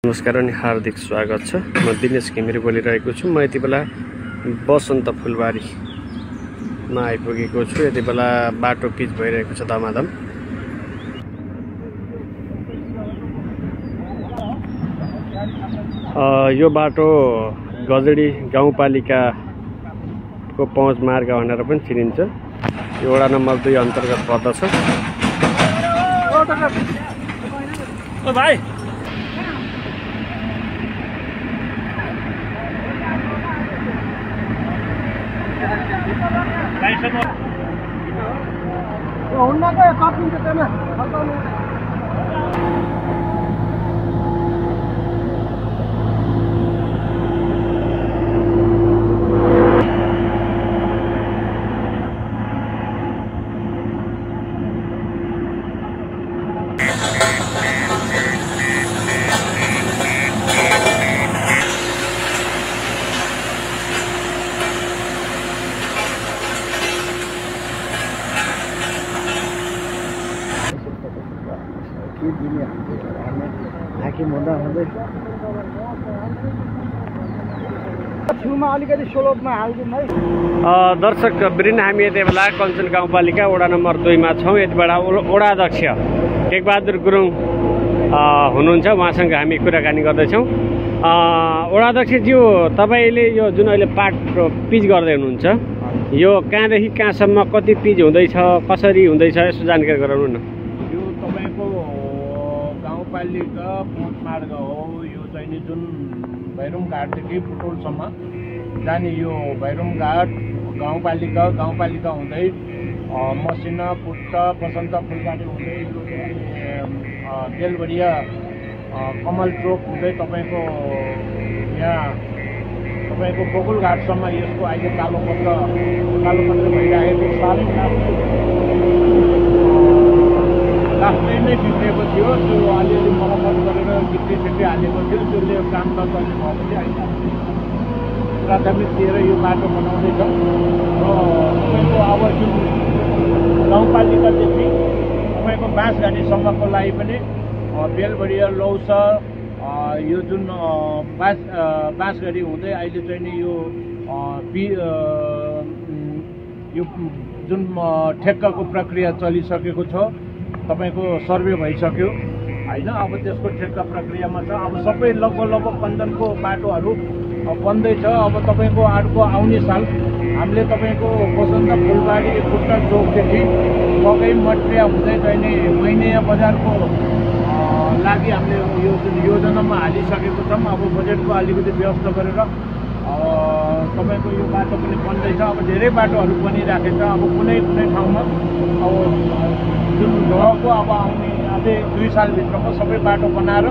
नमस्कार अनि हार्दिक स्वागत छ। म दिनेश घिमिरे बोलिरहेको छु। म यति बेला बसन्त फुलबारीमा आइपुगेको छु। यति बेला बाटो पिच भइरहेको छ धमाधम। यो बाटो गजडी गाउँपालिकाको पहुँच मार्ग भनेर पनि चिनिन्छ। यो वडा नम्बर 2 अन्तर्गत पर्दछ। ओ भाइ दर्शक वृन्द, हामी यति बेला कञ्चन गाउँपालिका वडा नम्बर 2 मा छौँ। यति बेला वडा अध्यक्ष टेकबहादुर गुरुङ हुनुहुन्छ। उहाँसँग हामी कुराकानी गर्दैछौँ। वडा अध्यक्षज्यू, तपाईँले यो जुन अहिले बाटो पिच गर्दै हुनुहुन्छ, यो कहाँदेखि कहाँसम्म कति पिच हुँदैछ, कसरी हुँदैछ, यसो जानकारी गराउनु न। यो तपाईँको गाउँपालिका पहुँच मार्ग हो। यो चाहिँ जुन भैरम घाटदेखि पुटोलसम्म जाने यो भैरम घाट गाउँपालिका हुँदै मसिना पुट्ट बसन्त फुलबारी हुँदै बेलबडिया कमल चोक हुँदै तपाईँको यहाँ तपाईँको गोकुलघाटसम्म यसको अहिले कालोपत्र भइरहेको साह्रै लास्टै नै बिग्रेको थियो। त्यो अलिअलि मरम्मत गरेर गिट्टी हालेको थियो। त्यसले काम नगर्ने भएपछि अहिले प्राथमिक दिएर यो बाटो बनाउँदैछ। र तपाईँको अब जुन गाउँपालिकादेखि तपाईँको बाँसगाडीसम्मको लागि पनि बेलबडिया लौसर यो जुन बाँसगाडी हुँदै अहिले चाहिँ नि यो जुन ठेक्काको प्रक्रिया चलिसकेको छ। तपाईँको सर्वे भइसक्यो होइन। अब त्यसको ठेक्का प्रक्रियामा छ। अब सबै लगभग कञ्चनको बाटोहरू बन्दैछ। अब तपाईँको अर्को आउने साल हामीले तपाईँको बसन्त फुलबारी खुट्टा चोकदेखि बगै मट्रिया हुँदै चाहिँ मैनिया बजारको लागि हामीले यो जुन योजनामा हालिसकेको छौँ। अब बजेटको अलिकति व्यवस्था गरेर तपाईँको यो बाटो पनि बन्दैछ। अब धेरै बाटोहरू बनिराखेको छ। अब कुनै ठाउँमा अब जुन ढको अब आउने अझै 2 सालभित्रमा सबै बाटो बनाएर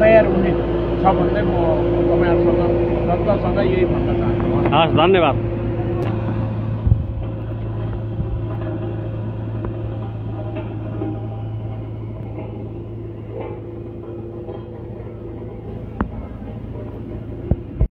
तयार हुने छ भन्दै म तपाईँहरूसँग जनतासँग यही भन्न चाहन्छु। हस्, धन्यवाद।